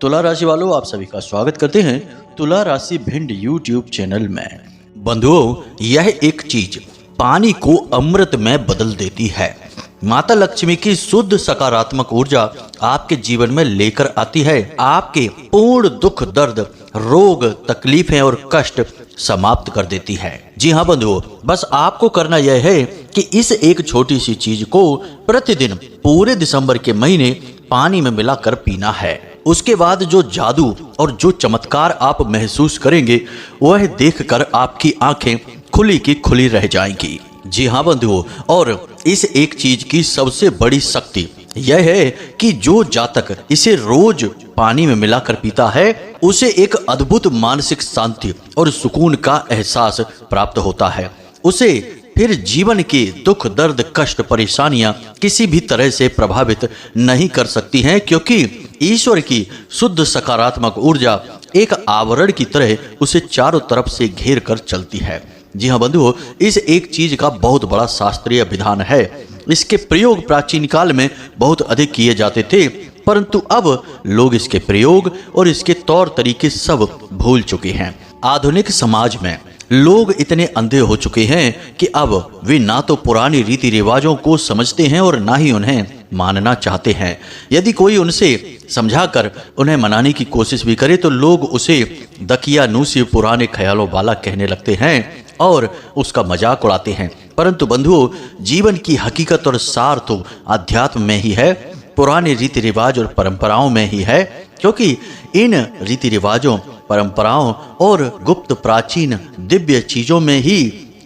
तुला राशि वालों, आप सभी का स्वागत करते हैं तुला राशि भिंड यूट्यूब चैनल में। बंधुओं, यह एक चीज पानी को अमृत में बदल देती है। माता लक्ष्मी की शुद्ध सकारात्मक ऊर्जा आपके जीवन में लेकर आती है। आपके पूर्ण दुख, दर्द, रोग, तकलीफें और कष्ट समाप्त कर देती है। जी हाँ बंधुओं, बस आपको करना यह है कि इस एक छोटी सी चीज को प्रतिदिन पूरे दिसंबर के महीने पानी में मिलाकर पीना है। उसके बाद जो जादू और जो चमत्कार आप महसूस करेंगे वह देखकर आपकी आंखें खुली की खुली रह जाएंगी। जी हाँ बंधुओं, और इस एक चीज की सबसे बड़ी शक्ति यह है कि जो जातक इसे रोज पानी में मिलाकर पीता है उसे एक अद्भुत मानसिक शांति और सुकून का एहसास प्राप्त होता है। उसे फिर जीवन के दुख, दर्द, कष्ट, परेशानियां किसी भी तरह से प्रभावित नहीं कर सकती हैं, क्योंकि ईश्वर की शुद्ध सकारात्मक ऊर्जा एक आवरण की तरह उसे चारों तरफ से घेर कर चलती है। जी हाँ बंधुओं, इस एक चीज का बहुत बड़ा शास्त्रीय विधान है। इसके प्रयोग प्राचीन काल में बहुत अधिक किए जाते थे, परंतु अब लोग इसके प्रयोग और इसके तौर तरीके सब भूल चुके हैं। आधुनिक समाज में लोग इतने अंधे हो चुके हैं कि अब वे ना तो पुरानी रीति रिवाजों को समझते हैं और ना ही उन्हें मानना चाहते हैं। यदि कोई उनसे समझाकर उन्हें मनाने की कोशिश भी करे तो लोग उसे दकियानूसी, पुराने ख्यालों वाला कहने लगते हैं और उसका मजाक उड़ाते हैं। परंतु बंधुओं, जीवन की हकीकत और सार तो अध्यात्म में ही है, पुराने रीति रिवाज और परंपराओं में ही है, क्योंकि इन रीति रिवाजों, परंपराओं और गुप्त प्राचीन दिव्य चीजों में ही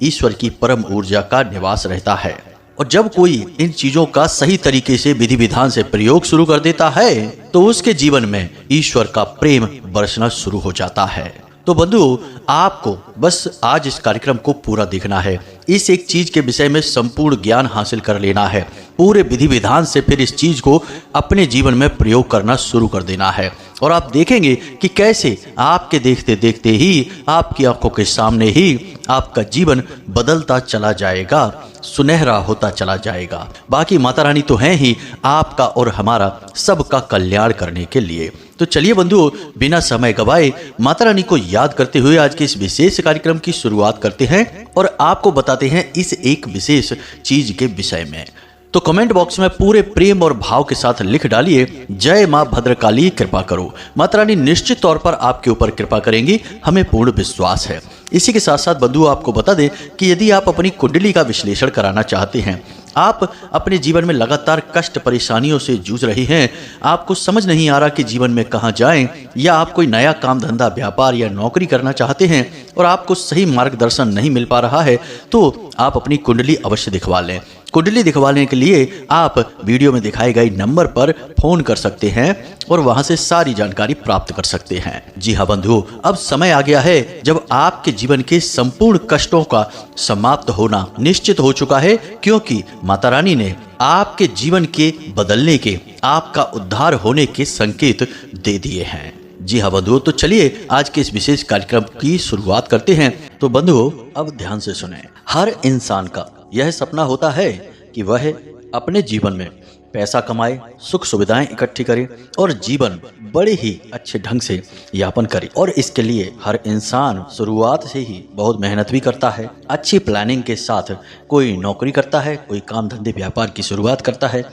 ईश्वर की परम ऊर्जा का निवास रहता है। और जब कोई इन चीजों का सही तरीके से विधि विधान से प्रयोग शुरू कर देता है तो उसके जीवन में ईश्वर का प्रेम बरसना शुरू हो जाता है। तो बंधुओं, आपको बस आज इस कार्यक्रम को पूरा देखना है, इस एक चीज के विषय में संपूर्ण ज्ञान हासिल कर लेना है, पूरे विधि विधान से फिर इस चीज को अपने जीवन में प्रयोग करना शुरू कर देना है। और आप देखेंगे कि कैसे आपके देखते देखते ही आपकी आंखों के सामने ही आपका जीवन बदलता चला जाएगा, सुनहरा होता चला जाएगा। बाकी माता रानी तो हैं ही आपका और हमारा सबका कल्याण करने के लिए। तो चलिए बंधुओं, बिना समय गवाए माता रानी को याद करते हुए आज के इस विशेष कार्यक्रम की शुरुआत करते हैं और आपको बताते हैं इस एक विशेष चीज के विषय में। तो कमेंट बॉक्स में पूरे प्रेम और भाव के साथ लिख डालिए, जय मां भद्रकाली कृपा करो। माता रानी निश्चित तौर पर आपके ऊपर कृपा करेंगी, हमें पूर्ण विश्वास है। इसी के साथ साथ बंधुओं, आपको बता दें कि यदि आप अपनी कुंडली का विश्लेषण कराना चाहते हैं, आप अपने जीवन में लगातार कष्ट परेशानियों से जूझ रही हैं, आपको समझ नहीं आ रहा कि जीवन में कहां जाएं, या आप कोई नया काम धंधा, व्यापार या नौकरी करना चाहते हैं और आपको सही मार्गदर्शन नहीं मिल पा रहा है, तो आप अपनी कुंडली अवश्य दिखवा लें। कुंडली दिखवाने के लिए आप वीडियो में दिखाए गए नंबर पर फोन कर सकते हैं और वहां से सारी जानकारी प्राप्त कर सकते हैं। जी हाँ बंधुओं, अब समय आ गया है जब आपके जीवन के संपूर्ण कष्टों का समाप्त होना निश्चित हो चुका है, क्योंकि माता रानी ने आपके जीवन के बदलने के, आपका उद्धार होने के संकेत दे दिए हैं। जी हाँ बंधुओं, तो चलिए आज के इस विशेष कार्यक्रम की शुरुआत करते हैं। तो बंधुओं, अब ध्यान से सुने। हर इंसान का यह सपना होता है कि वह अपने जीवन में पैसा कमाए, सुख सुविधाएं इकट्ठी करे और जीवन बड़े ही अच्छे ढंग से यापन करे। और इसके लिए हर इंसान शुरुआत से ही बहुत मेहनत भी करता है, अच्छी प्लानिंग के साथ कोई नौकरी करता है, कोई काम धंधे व्यापार की शुरुआत करता है,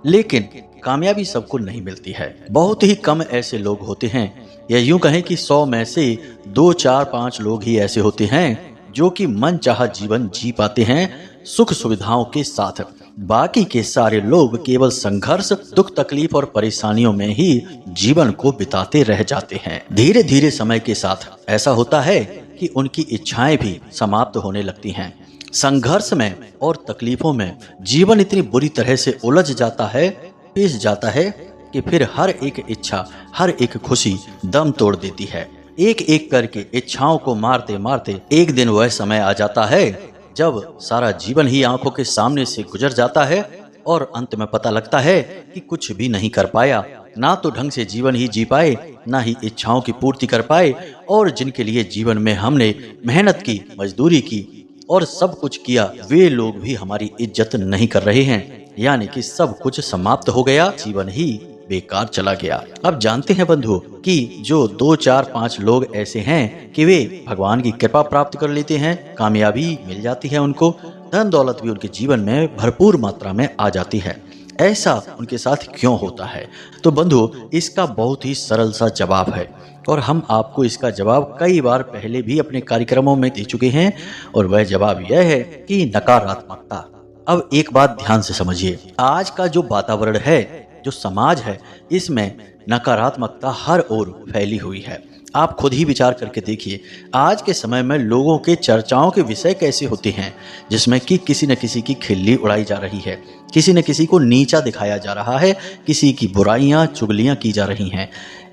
लेकिन कामयाबी सबको नहीं मिलती है। बहुत ही कम ऐसे लोग होते हैं, या यूं कहें कि 100 में से 2, 4, 5 लोग ही ऐसे होते हैं जो कि मन चाहा जीवन जी पाते हैं सुख सुविधाओं के साथ। बाकी के सारे लोग केवल संघर्ष, दुख, तकलीफ और परेशानियों में ही जीवन को बिताते रह जाते हैं। धीरे धीरे समय के साथ ऐसा होता है कि उनकी इच्छाएं भी समाप्त होने लगती हैं। संघर्ष में और तकलीफों में जीवन इतनी बुरी तरह से उलझ जाता है, पिस जाता है कि फिर हर एक इच्छा, हर एक खुशी दम तोड़ देती है। एक एक करके इच्छाओं को मारते मारते एक दिन वह समय आ जाता है जब सारा जीवन ही आंखों के सामने से गुजर जाता है और अंत में पता लगता है कि कुछ भी नहीं कर पाया, ना तो ढंग से जीवन ही जी पाए, ना ही इच्छाओं की पूर्ति कर पाए, और जिनके लिए जीवन में हमने मेहनत की, मजदूरी की और सब कुछ किया, वे लोग भी हमारी इज्जत नहीं कर रहे हैं। यानी कि सब कुछ समाप्त हो गया, जीवन ही बेकार चला गया। अब जानते हैं बंधुओं कि जो 2 4 5 लोग ऐसे हैं कि वे भगवान की कृपा प्राप्त कर लेते हैं, कामयाबी मिल जाती है उनको, धन दौलत भी उनके जीवन में भरपूर मात्रा में आ जाती है। ऐसा उनके साथ क्यों होता है? तो बंधुओं, इसका बहुत ही सरल सा जवाब है और हम आपको इसका जवाब कई बार पहले भी अपने कार्यक्रमों में दे चुके हैं और वह जवाब यह है कि नकारात्मकता। अब एक बात ध्यान से समझिए, आज का जो वातावरण है, जो समाज है, इसमें नकारात्मकता हर ओर फैली हुई है। आप खुद ही विचार करके देखिए, आज के समय में लोगों के चर्चाओं के विषय कैसे होते हैं, जिसमें कि किसी न किसी की खिल्ली उड़ाई जा रही है, किसी न किसी को नीचा दिखाया जा रहा है, किसी की बुराइयां चुगलियां की जा रही हैं।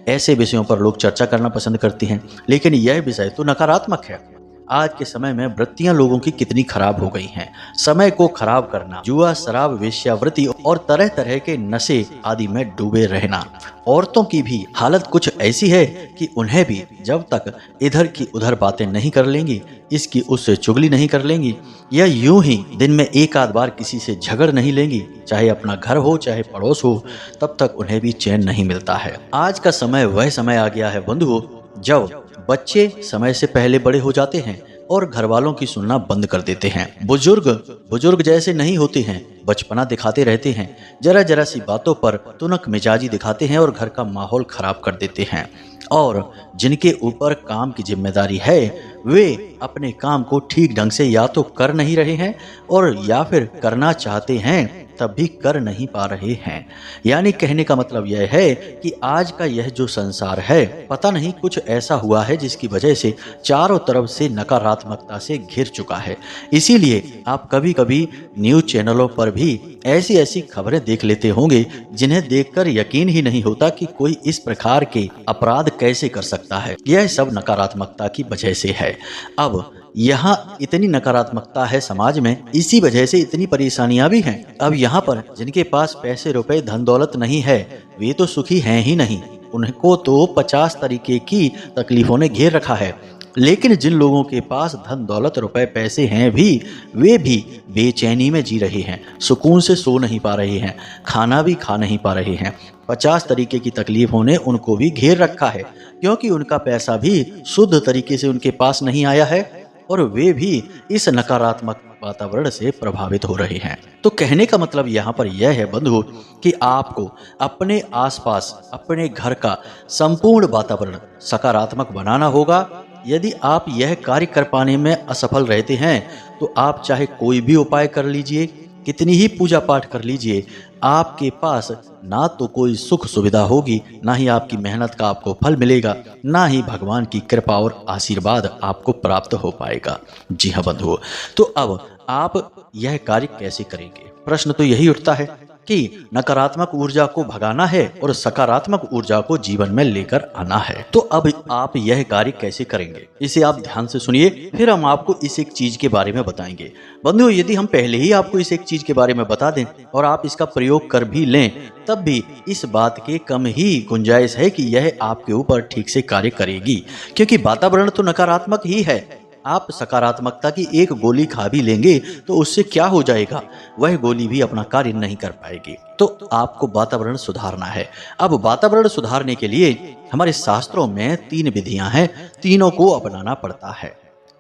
ऐसे विषयों पर लोग चर्चा करना पसंद करते हैं, लेकिन यह विषय तो नकारात्मक है। आज के समय में वृत्तियां लोगों की कितनी खराब हो गई हैं। समय को खराब करना, जुआ, शराब, वेश्यावृत्ति और तरह तरह के नशे आदि में डूबे रहना। औरतों की भी हालत कुछ ऐसी है कि उन्हें भी जब तक इधर की उधर बातें नहीं कर लेंगी, इसकी उससे चुगली नहीं कर लेंगी, या यूं ही दिन में एक आध बार किसी से झगड़ नहीं लेंगी, चाहे अपना घर हो चाहे पड़ोस हो, तब तक उन्हें भी चैन नहीं मिलता है। आज का समय वह समय आ गया है बंधुओं, जब बच्चे समय से पहले बड़े हो जाते हैं और घर वालों की सुनना बंद कर देते हैं। बुजुर्ग जैसे नहीं होते हैं, बचपना दिखाते रहते हैं, जरा जरा सी बातों पर तुनक मिजाजी दिखाते हैं और घर का माहौल खराब कर देते हैं। और जिनके ऊपर काम की जिम्मेदारी है, वे अपने काम को ठीक ढंग से या तो कर नहीं रहे हैं और या फिर करना चाहते हैं तब भी कर नहीं पा रहे हैं। यानी कहने का मतलब यह है कि आज का यह जो संसार है, पता नहीं कुछ ऐसा हुआ है जिसकी वजह से चारों तरफ से नकारात्मकता से घिर चुका है। इसीलिए आप कभी कभी न्यूज चैनलों पर भी ऐसी ऐसी खबरें देख लेते होंगे जिन्हें देखकर यकीन ही नहीं होता कि कोई इस प्रकार के अपराध कैसे कर सकता है। यह सब नकारात्मकता की वजह से है। अब यहाँ इतनी नकारात्मकता है समाज में, इसी वजह से इतनी परेशानियां भी हैं। अब यहाँ पर जिनके पास पैसे रुपए धन दौलत नहीं है, वे तो सुखी हैं ही नहीं, उनको तो 50 तरीके की तकलीफों ने घेर रखा है। लेकिन जिन लोगों के पास धन दौलत रुपए पैसे हैं भी, वे भी बेचैनी में जी रहे हैं, सुकून से सो नहीं पा रहे हैं, खाना भी खा नहीं पा रहे हैं। 50 तरीके की तकलीफों ने उनको भी घेर रखा है, क्योंकि उनका पैसा भी शुद्ध तरीके से उनके पास नहीं आया है और वे भी इस नकारात्मक वातावरण से प्रभावित हो रहे हैं। तो कहने का मतलब यहाँ पर यह है बंधु कि आपको अपने आसपास, अपने घर का संपूर्ण वातावरण सकारात्मक बनाना होगा। यदि आप यह कार्य कर पाने में असफल रहते हैं तो आप चाहे कोई भी उपाय कर लीजिए, कितनी ही पूजा पाठ कर लीजिए, आपके पास ना तो कोई सुख सुविधा होगी, ना ही आपकी मेहनत का आपको फल मिलेगा, ना ही भगवान की कृपा और आशीर्वाद आपको प्राप्त हो पाएगा। जी हाँ बंधुओं, तो अब आप यह कार्य कैसे करेंगे? प्रश्न तो यही उठता है कि नकारात्मक ऊर्जा को भगाना है और सकारात्मक ऊर्जा को जीवन में लेकर आना है। तो अब आप यह कार्य कैसे करेंगे, इसे आप ध्यान से सुनिए, फिर हम आपको इस एक चीज के बारे में बताएंगे। बंधुओं, यदि हम पहले ही आपको इस एक चीज के बारे में बता दें और आप इसका प्रयोग कर भी लें, तब भी इस बात के कम ही गुंजाइश है कि यह आपके ऊपर ठीक से कार्य करेगी, क्योंकि वातावरण तो नकारात्मक ही है। आप सकारात्मकता की एक गोली खा भी लेंगे तो उससे क्या हो जाएगा, वह गोली भी अपना कार्य नहीं कर पाएगी। तो आपको वातावरण सुधारना है। अब वातावरण सुधारने के लिए हमारे शास्त्रों में 3 विधियां हैं, तीनों को अपनाना पड़ता है।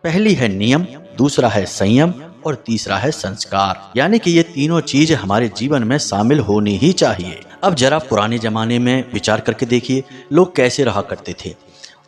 पहली है नियम, दूसरा है संयम और तीसरा है संस्कार। यानी कि ये तीनों चीज हमारे जीवन में शामिल होनी ही चाहिए। अब जरा पुराने जमाने में विचार करके देखिए, लोग कैसे रहा करते थे।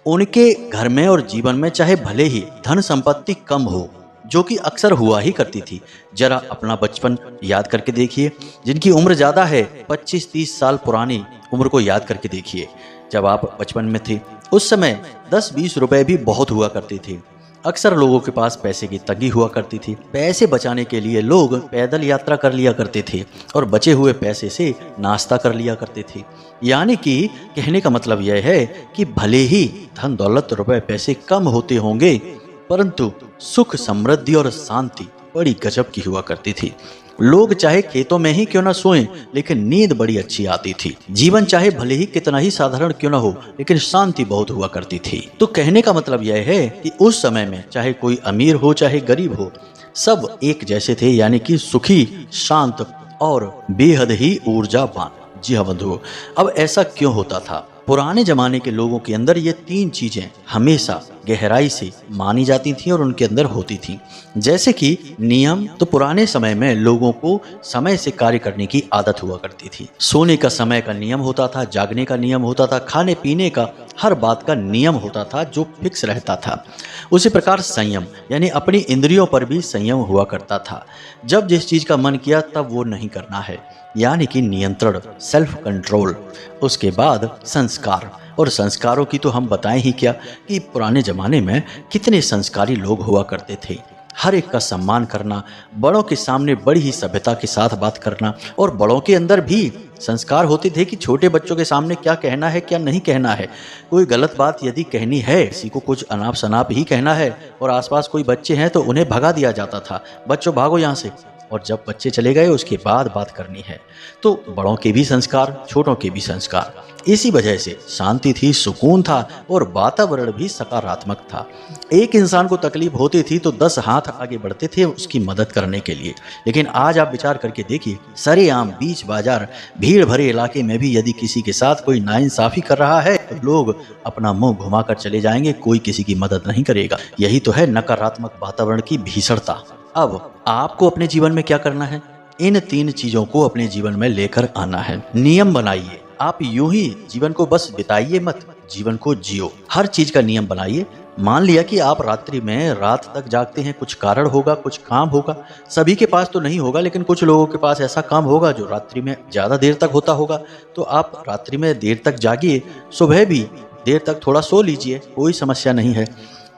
उनके घर में और जीवन में चाहे भले ही धन संपत्ति कम हो, जो कि अक्सर हुआ ही करती थी। जरा अपना बचपन याद करके देखिए, जिनकी उम्र ज्यादा है, 25-30 साल पुरानी उम्र को याद करके देखिए। जब आप बचपन में थे, उस समय 10-20 रुपए भी बहुत हुआ करते थे। अक्सर लोगों के पास पैसे की तंगी हुआ करती थी। पैसे बचाने के लिए लोग पैदल यात्रा कर लिया करते थे और बचे हुए पैसे से नाश्ता कर लिया करते थे। यानी कि कहने का मतलब यह है कि भले ही धन दौलत रुपए पैसे कम होते होंगे, परंतु सुख, समृद्धि और शांति बड़ी गजब की हुआ करती थी। लोग चाहे खेतों में ही क्यों ना सोएं, लेकिन नींद बड़ी अच्छी आती थी। जीवन चाहे भले ही कितना ही साधारण क्यों ना हो, लेकिन शांति बहुत हुआ करती थी। तो कहने का मतलब यह है कि उस समय में चाहे कोई अमीर हो चाहे गरीब हो, सब एक जैसे थे, यानी कि सुखी, शांत और बेहद ही ऊर्जावान। जी हाँ बंधुओं, अब ऐसा क्यों होता था? पुराने जमाने के लोगों के अंदर ये 3 चीजें हमेशा गहराई से मानी जाती थी और उनके अंदर होती थी। जैसे कि नियम, तो पुराने समय में लोगों को समय से कार्य करने की आदत हुआ करती थी। सोने का समय का नियम होता था, जागने का नियम होता था, खाने पीने का हर बात का नियम होता था जो फिक्स रहता था। उसी प्रकार संयम, यानी अपनी इंद्रियों पर भी संयम हुआ करता था। जब जिस चीज का मन किया तब वो नहीं करना है, यानी कि नियंत्रण, सेल्फ कंट्रोल। उसके बाद संस्कार, और संस्कारों की तो हम बताएं ही क्या कि पुराने जमाने में कितने संस्कारी लोग हुआ करते थे। हर एक का सम्मान करना, बड़ों के सामने बड़ी ही सभ्यता के साथ बात करना, और बड़ों के अंदर भी संस्कार होते थे कि छोटे बच्चों के सामने क्या कहना है क्या नहीं कहना है। कोई गलत बात यदि कहनी है, किसी को कुछ अनाप शनाप ही कहना है और आसपास कोई बच्चे हैं तो उन्हें भगा दिया जाता था, बच्चों भागो यहाँ से। और जब बच्चे चले गए उसके बाद बात करनी है। तो बड़ों के भी संस्कार, छोटों के भी संस्कार। इसी वजह से शांति थी, सुकून था और वातावरण भी सकारात्मक था। एक इंसान को तकलीफ होती थी तो 10 हाथ आगे बढ़ते थे उसकी मदद करने के लिए। लेकिन आज आप विचार करके देखिए, सरेआम बीच बाजार भीड़ भरे इलाके में भी यदि किसी के साथ कोई नाइंसाफी कर रहा है तो लोग अपना मुंह घुमाकर चले जाएंगे, कोई किसी की मदद नहीं करेगा। यही तो है नकारात्मक वातावरण की भीषणता। अब आपको अपने जीवन में क्या करना है? इन 3 चीजों को अपने जीवन में लेकर आना है। नियम बनाइए। आप यूं ही जीवन को बस बिताइए मत, जीवन को जियो। हर चीज का नियम बनाइए। मान लिया कि आप रात्रि में रात तक जागते हैं, कुछ कारण होगा, कुछ काम होगा। सभी के पास तो नहीं होगा, लेकिन कुछ लोगों के पास ऐसा काम होगा जो रात्रि में ज्यादा देर तक होता होगा। तो आप रात्रि में देर तक जागिए, सुबह भी देर तक थोड़ा सो लीजिए, कोई समस्या नहीं है।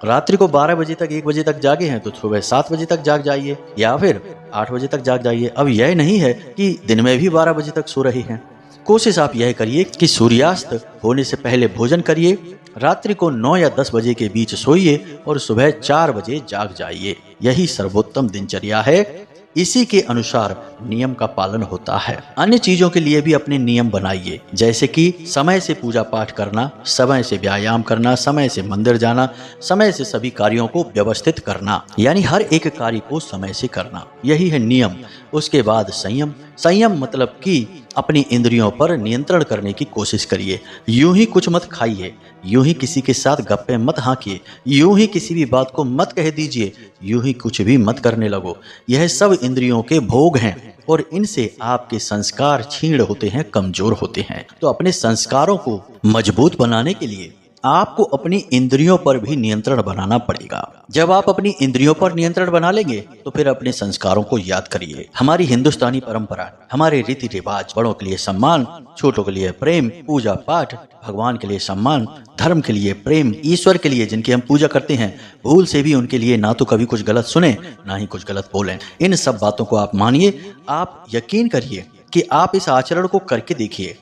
रात्रि को 12 बजे तक 1 बजे तक जागे हैं तो सुबह 7 बजे तक जाग जाइए या फिर 8 बजे तक जाग जाइए। अब यह नहीं है कि दिन में भी 12 बजे तक सो रहे हैं। कोशिश आप यह करिए कि सूर्यास्त होने से पहले भोजन करिए, रात्रि को 9 या 10 बजे के बीच सोइए और सुबह 4 बजे जाग जाइए। यही सर्वोत्तम दिनचर्या है। इसी के अनुसार नियम का पालन होता है। अन्य चीजों के लिए भी अपने नियम बनाइए, जैसे कि समय से पूजा पाठ करना, समय से व्यायाम करना, समय से मंदिर जाना, समय से सभी कार्यों को व्यवस्थित करना, यानी हर एक कार्य को समय से करना। यही है नियम। उसके बाद संयम। संयम मतलब कि अपनी इंद्रियों पर नियंत्रण करने की कोशिश करिए। यूं ही कुछ मत खाइए, यूं ही किसी के साथ गप्पे मत हाँकिए, यूं ही किसी भी बात को मत कह दीजिए, यूं ही कुछ भी मत करने लगो। यह सब इंद्रियों के भोग हैं और इनसे आपके संस्कार क्षीण होते हैं, कमजोर होते हैं। तो अपने संस्कारों को मजबूत बनाने के लिए आपको अपनी इंद्रियों पर भी नियंत्रण बनाना पड़ेगा। जब आप अपनी इंद्रियों पर नियंत्रण बना लेंगे तो फिर अपने संस्कारों को याद करिए। हमारी हिंदुस्तानी परंपरा, हमारे रीति रिवाज, बड़ों के लिए सम्मान, छोटों के लिए प्रेम, पूजा पाठ, भगवान के लिए सम्मान, धर्म के लिए प्रेम, ईश्वर के लिए जिनकी हम पूजा करते हैं, भूल से भी उनके लिए ना तो कभी कुछ गलत सुने ना ही कुछ गलत बोलें। इन सब बातों को आप मानिए। आप यकीन करिए कि आप इस आचरण को करके देखिए,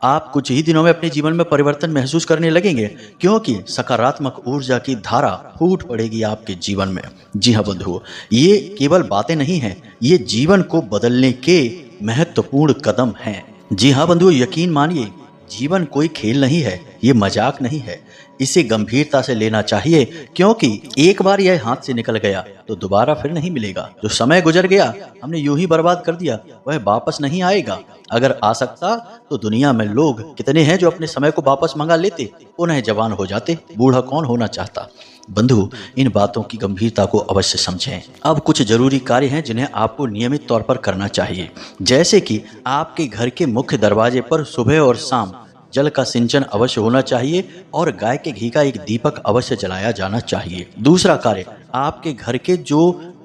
आप कुछ ही दिनों में अपने जीवन में परिवर्तन महसूस करने लगेंगे, क्योंकि सकारात्मक ऊर्जा की धारा फूट पड़ेगी आपके जीवन में। जी हाँ बंधुओं, ये केवल बातें नहीं हैं, ये जीवन को बदलने के महत्वपूर्ण कदम हैं। जी हाँ बंधुओं, यकीन मानिए, जीवन कोई खेल नहीं है, ये मजाक नहीं है। इसे गंभीरता से लेना चाहिए, क्योंकि एक बार यह हाथ से निकल गया तो दोबारा फिर नहीं मिलेगा। जो समय गुजर गया, हमने यूं ही बर्बाद कर दिया, वह वापस नहीं आएगा। अगर आ सकता तो दुनिया में लोग कितने हैं जो अपने समय को वापस मंगा लेते, पुनः जवान हो जाते। बूढ़ा कौन होना चाहता। बंधु, इन बातों की गंभीरता को अवश्य समझें। अब कुछ जरूरी कार्य हैं जिन्हें आपको नियमित तौर पर करना चाहिए, जैसे कि आपके घर के मुख्य दरवाजे पर सुबह और शाम जल का सिंचन अवश्य होना चाहिए और गाय के घी का एक दीपक अवश्य जलाया जाना चाहिए। दूसरा कार्य, आपके घर के जो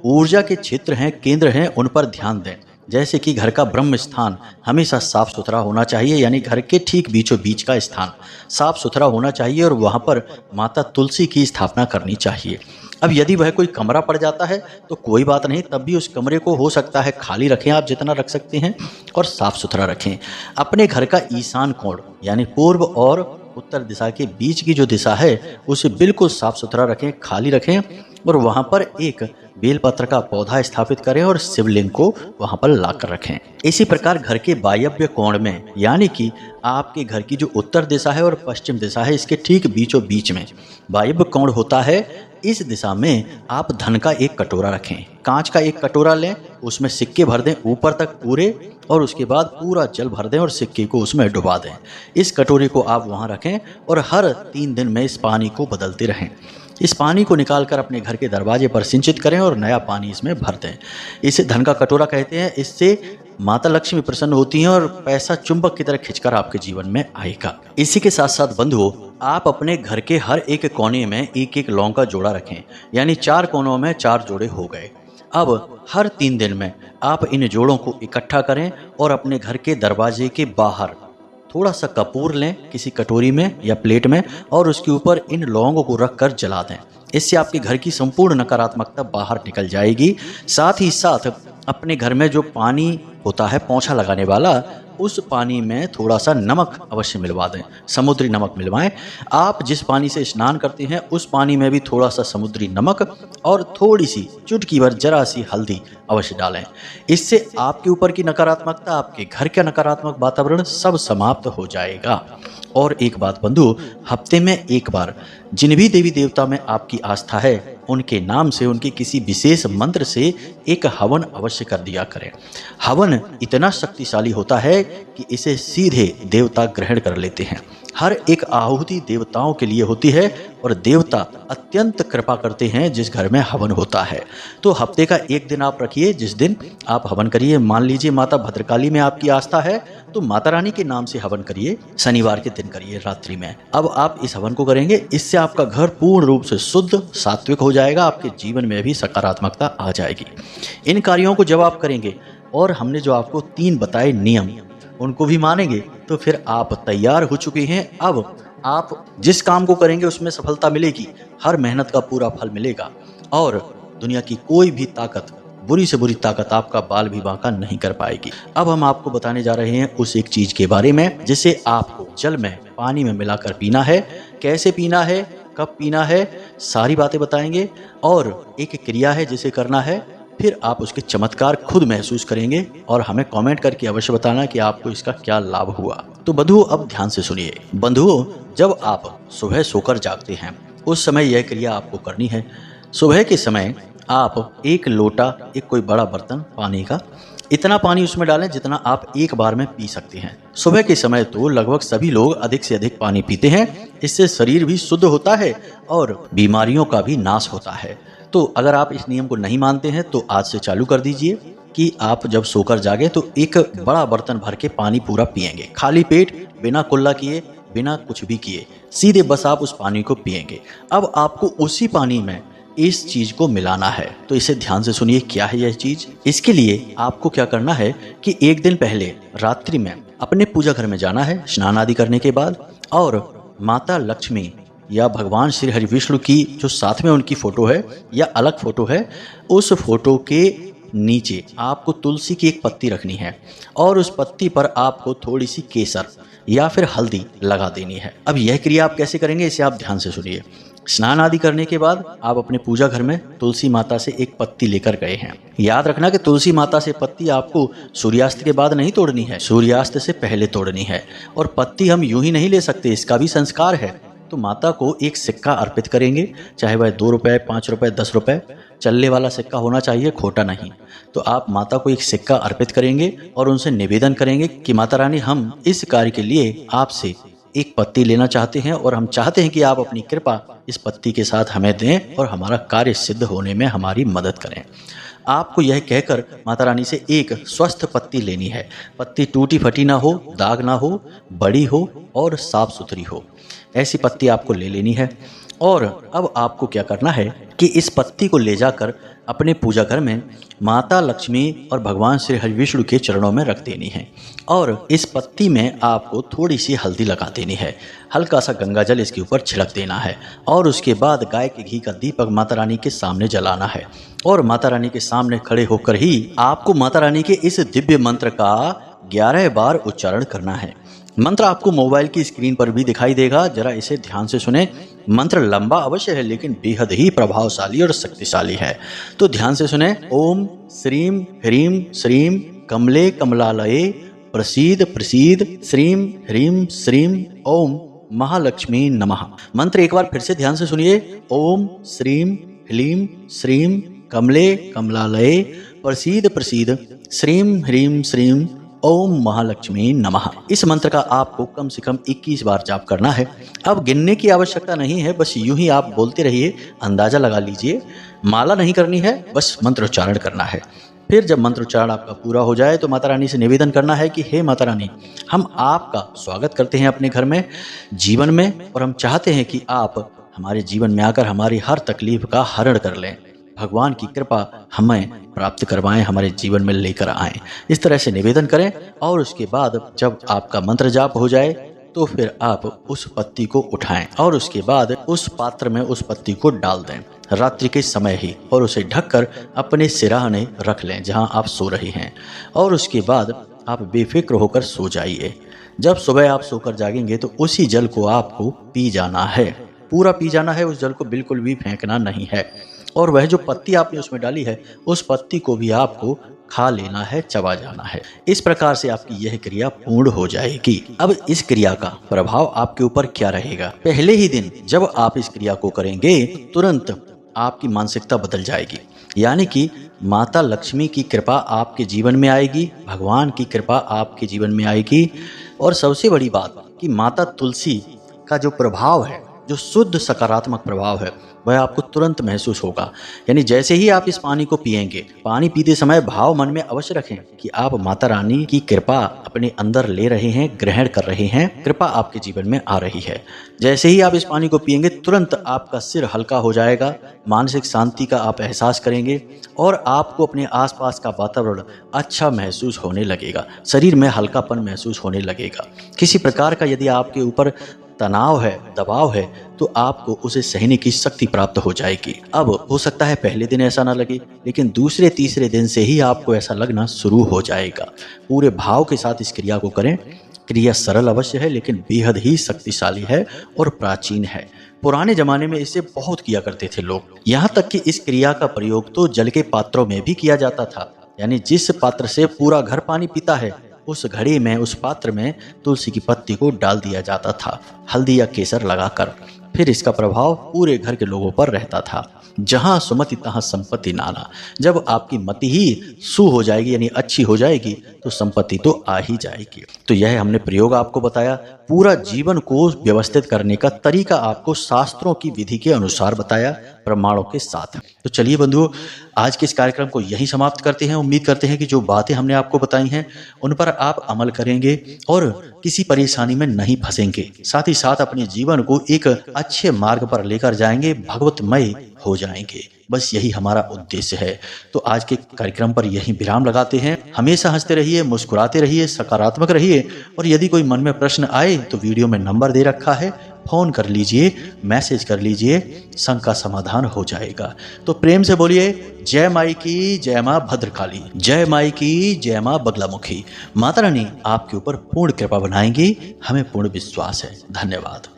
ऊर्जा के क्षेत्र हैं, केंद्र हैं, उन पर ध्यान दें, जैसे कि घर का ब्रह्म स्थान हमेशा साफ सुथरा होना चाहिए, यानी घर के ठीक बीचों बीच का स्थान साफ सुथरा होना चाहिए और वहाँ पर माता तुलसी की स्थापना करनी चाहिए। अब यदि वह कोई कमरा पड़ जाता है तो कोई बात नहीं, तब भी उस कमरे को हो सकता है खाली रखें, आप जितना रख सकते हैं, और साफ सुथरा रखें। अपने घर का ईशान कोण यानी पूर्व और उत्तर दिशा के बीच की जो दिशा है उसे बिल्कुल साफ सुथरा रखें, खाली रखें, और वहाँ पर एक बेलपत्र का पौधा स्थापित करें और शिवलिंग को वहाँ पर लाकर रखें। इसी प्रकार घर के वायव्य कोण में, यानी कि आपके घर की जो उत्तर दिशा है और पश्चिम दिशा है, इसके ठीक बीचों बीच में वायव्य कोण होता है। इस दिशा में आप धन का एक कटोरा रखें, कांच का एक कटोरा लें, उसमें सिक्के भर दें ऊपर तक पूरे, और उसके बाद पूरा जल भर दें और सिक्के को उसमें डुबा दें। इस कटोरे को आप वहाँ रखें और हर 3 दिन में इस पानी को बदलते रहें। इस पानी को निकालकर अपने घर के दरवाजे पर सिंचित करें और नया पानी इसमें भर दें। इसे धन का कटोरा कहते हैं। इससे माता लक्ष्मी प्रसन्न होती हैं और पैसा चुंबक की तरह खिंचकर आपके जीवन में आएगा। इसी के साथ साथ बंधुओं, आप अपने घर के हर एक कोने में एक एक लौंग का जोड़ा रखें, यानी 4 कोनों में 4 जोड़े हो गए। अब हर 3 दिन में आप इन जोड़ों को इकट्ठा करें और अपने घर के दरवाजे के बाहर थोड़ा सा कपूर लें किसी कटोरी में या प्लेट में और उसके ऊपर इन लौंगों को रखकर जला दें। इससे आपके घर की संपूर्ण नकारात्मकता बाहर निकल जाएगी। साथ ही साथ अपने घर में जो पानी होता है पोंछा लगाने वाला, उस पानी में थोड़ा सा नमक अवश्य मिलवा दें, समुद्री नमक मिलवाएं। आप जिस पानी से स्नान करते हैं उस पानी में भी थोड़ा सा समुद्री नमक और थोड़ी सी चुटकी भर जरा सी हल्दी अवश्य डालें। इससे आपके ऊपर की नकारात्मकता, आपके घर का नकारात्मक वातावरण सब समाप्त हो जाएगा। और एक बात बंधु, हफ्ते में एक बार जिन भी देवी देवता में आपकी आस्था है उनके नाम से, उनके किसी विशेष मंत्र से एक हवन अवश्य कर दिया करें। हवन इतना शक्तिशाली होता है कि इसे सीधे देवता ग्रहण कर लेते हैं। हर एक आहुति देवताओं के लिए होती है और देवता अत्यंत कृपा करते हैं जिस घर में हवन होता है। तो हफ्ते का एक दिन आप रखिए जिस दिन आप हवन करिए। मान लीजिए माता भद्रकाली में आपकी आस्था है तो माता रानी के नाम से हवन करिए, शनिवार के दिन करिए रात्रि में। अब आप इस हवन को करेंगे, इससे आपका घर पूर्ण रूप से शुद्ध सात्विक हो जाएगा, आपके जीवन में भी सकारात्मकता आ जाएगी। इन कार्यों को जब आप करेंगे और हमने जो आपको 3 बताए नियम उनको भी मानेंगे तो फिर आप तैयार हो चुके हैं। अब आप जिस काम को करेंगे उसमें सफलता मिलेगी, हर मेहनत का पूरा फल मिलेगा और दुनिया की कोई भी ताकत, बुरी से बुरी ताकत आपका बाल भी बांका नहीं कर पाएगी। अब हम आपको बताने जा रहे हैं उस एक चीज के बारे में जिसे आपको जल में पानी में मिलाकर पीना है। कैसे पीना है, कब पीना है, सारी बातें बताएंगे और एक क्रिया है जिसे करना है। फिर आप उसके चमत्कार खुद महसूस करेंगे और हमें कमेंट करके अवश्य बताना कि आपको इसका क्या लाभ हुआ। तो बंधुओं अब ध्यान से सुनिए। बंधुओं, जब आप सुबह सोकर जागते हैं उस समय यह क्रिया आपको करनी है। सुबह के समय आप एक लोटा, एक कोई बड़ा बर्तन पानी का, इतना पानी उसमें डालें जितना आप एक बार में पी सकते हैं। सुबह के समय तो लगभग सभी लोग अधिक से अधिक पानी पीते हैं। इससे शरीर भी शुद्ध होता है और बीमारियों का भी नाश होता है। तो अगर आप इस नियम को नहीं मानते हैं तो आज से चालू कर दीजिए कि आप जब सोकर जागे तो एक बड़ा बर्तन भर के पानी पूरा पिएंगे, खाली पेट, बिना कुल्ला किए, बिना कुछ भी किए, सीधे बस आप उस पानी को पिएंगे। अब आपको उसी पानी में इस चीज को मिलाना है। तो इसे ध्यान से सुनिए, क्या है यह चीज। इसके लिए आपको क्या करना है कि एक दिन पहले रात्रि में अपने पूजा घर में जाना है स्नान आदि करने के बाद, और माता लक्ष्मी या भगवान श्री हरि विष्णु की जो साथ में उनकी फोटो है या अलग फोटो है, उस फोटो के नीचे आपको तुलसी की एक पत्ती रखनी है और उस पत्ती पर आपको थोड़ी सी केसर या फिर हल्दी लगा देनी है। अब यह क्रिया आप कैसे करेंगे इसे आप ध्यान से सुनिए। स्नान आदि करने के बाद आप अपने पूजा घर में तुलसी माता से एक पत्ती लेकर गए हैं। याद रखना कि तुलसी माता से पत्ती आपको सूर्यास्त के बाद नहीं तोड़नी है, सूर्यास्त से पहले तोड़नी है। और पत्ती हम यूं ही नहीं ले सकते, इसका भी संस्कार है। तो माता को एक सिक्का अर्पित करेंगे, चाहे वह 2 रुपए, 5 रुपए, 10 रुपए, चलने वाला सिक्का होना चाहिए, खोटा नहीं। तो आप माता को एक सिक्का अर्पित करेंगे और उनसे निवेदन करेंगे कि माता रानी, हम इस कार्य के लिए आपसे एक पत्ती लेना चाहते हैं और हम चाहते हैं कि आप अपनी कृपा इस पत्ती के साथ हमें दें और हमारा कार्य सिद्ध होने में हमारी मदद करें। आपको यह कहकर माता रानी से एक स्वस्थ पत्ती लेनी है। पत्ती टूटी फटी ना हो, दाग ना हो, बड़ी हो और साफ सुथरी हो, ऐसी पत्ती आपको ले लेनी है। और अब आपको क्या करना है कि इस पत्ती को ले जाकर अपने पूजा घर में माता लक्ष्मी और भगवान श्री हरि विष्णु के चरणों में रख देनी है। और इस पत्ती में आपको थोड़ी सी हल्दी लगा देनी है, हल्का सा गंगा जल इसके ऊपर छिड़क देना है और उसके बाद गाय के घी का दीपक माता रानी के सामने जलाना है। और माता रानी के सामने खड़े होकर ही आपको माता रानी के इस दिव्य मंत्र का 11 बार उच्चारण करना है। मंत्र आपको मोबाइल की स्क्रीन पर भी दिखाई देगा, जरा इसे ध्यान से सुने। मंत्र लंबा अवश्य है लेकिन बेहद ही प्रभावशाली और शक्तिशाली है, तो ध्यान से सुने। ओम श्रीम ह्रीम श्रीम कमले कमलालये प्रसीद प्रसीद श्रीम ह्रीम श्रीम ओम महालक्ष्मी नमः। मंत्र एक बार फिर से ध्यान से सुनिए। ओम श्रीम ह्रीम श्रीम कमले कमलालये प्रसीद प्रसीद श्रीम ह्रीम श्रीम ओम महालक्ष्मी नमः। इस मंत्र का आपको कम से कम 21 बार जाप करना है। अब गिनने की आवश्यकता नहीं है, बस यूं ही आप बोलते रहिए, अंदाजा लगा लीजिए। माला नहीं करनी है, बस मंत्रोच्चारण करना है। फिर जब मंत्रोच्चारण आपका पूरा हो जाए तो माता रानी से निवेदन करना है कि हे माता रानी, हम आपका स्वागत करते हैं अपने घर में, जीवन में, और हम चाहते हैं कि आप हमारे जीवन में आकर हमारी हर तकलीफ का हरण कर लें। भगवान की कृपा हमें प्राप्त करवाएं, हमारे जीवन में लेकर आएं। इस तरह से निवेदन करें और उसके बाद जब आपका मंत्र जाप हो जाए तो फिर आप उस पत्ती को उठाएं और उसके बाद उस पात्र में उस पत्ती को डाल दें रात्रि के समय ही, और उसे ढककर अपने सिरहाने रख लें जहां आप सो रहे हैं। और उसके बाद आप बेफिक्र होकर सो जाइए। जब सुबह आप सोकर जागेंगे तो उसी जल को आपको पी जाना है, पूरा पी जाना है। उस जल को बिल्कुल भी फेंकना नहीं है। और वह जो पत्ती आपने उसमें डाली है, उस पत्ती को भी आपको खा लेना है, चबा जाना है। इस प्रकार से आपकी यह क्रिया पूर्ण हो जाएगी। अब इस क्रिया का प्रभाव आपके ऊपर क्या रहेगा? पहले ही दिन जब आप इस क्रिया को करेंगे, तुरंत आपकी मानसिकता बदल जाएगी। यानी कि माता लक्ष्मी की कृपा आपके जीवन में आएगी, भगवान की कृपा आपके जीवन में आएगी। और सबसे बड़ी बात कि माता तुलसी का जो प्रभाव है, जो शुद्ध सकारात्मक प्रभाव है, वह आपको तुरंत महसूस होगा। यानी जैसे ही आप इस पानी को पिएंगे, पानी पीते समय भाव मन में अवश्य रखें कि आप माता रानी की कृपा अपने अंदर ले रहे हैं, ग्रहण कर रहे हैं, कृपा आपके जीवन में आ रही है। जैसे ही आप इस पानी को पिएंगे, तुरंत आपका सिर हल्का हो जाएगा, मानसिक शांति का आप एहसास करेंगे और आपको अपने आसपास का वातावरण अच्छा महसूस होने लगेगा, शरीर में हल्कापन महसूस होने लगेगा। किसी प्रकार का यदि आपके ऊपर तनाव है, दबाव है, तो आपको उसे सहने की शक्ति प्राप्त हो जाएगी। अब हो सकता है पहले दिन ऐसा ना लगे, लेकिन दूसरे तीसरे दिन से ही आपको ऐसा लगना शुरू हो जाएगा। पूरे भाव के साथ इस क्रिया को करें। क्रिया सरल अवश्य है, लेकिन बेहद ही शक्तिशाली है और प्राचीन है। पुराने जमाने में इसे बहुत किया करते थे लोग। यहाँ तक कि इस क्रिया का प्रयोग तो जल के पात्रों में भी किया जाता था। यानी जिस पात्र से पूरा घर पानी पीता है, उस घड़ी में, उस पात्र में तुलसी की पत्ती को डाल दिया जाता था, हल्दी या केसर लगाकर। फिर इसका प्रभाव पूरे घर के लोगों पर रहता था। जहां सुमति तहां संपत्ति नाना। जब आपकी मति ही सु हो जाएगी, यानी अच्छी हो जाएगी, तो संपत्ति तो आ ही जाएगी। तो यह हमने प्रयोग आपको बताया। पूरा जीवन को व्यवस्थित करने का तरीका आपको शास्त्रों की विधि के अनुसार बताया, प्रमाणों के साथ। तो चलिए बंधुओं, आज के इस कार्यक्रम को यहीं समाप्त करते हैं। उम्मीद करते हैं कि जो बातें हमने आपको बताई हैं उन पर आप अमल करेंगे और किसी परेशानी में नहीं फंसेंगे। साथ ही साथ अपने जीवन को एक अच्छे मार्ग पर लेकर जाएंगे, भगवतमय हो जाएंगे। बस यही हमारा उद्देश्य है। तो आज के कार्यक्रम पर यही विराम लगाते हैं। हमेशा हंसते रहिए, मुस्कुराते रहिए, सकारात्मक रहिए। और यदि कोई मन में प्रश्न आए तो वीडियो में नंबर दे रखा है, फोन कर लीजिए, मैसेज कर लीजिए, शंका समाधान हो जाएगा। तो प्रेम से बोलिए, जय माई की, जय माँ भद्रकाली, जय माई की, जय माँ बगलामुखी। माता रानी आपके ऊपर पूर्ण कृपा बनाएंगी, हमें पूर्ण विश्वास है। धन्यवाद।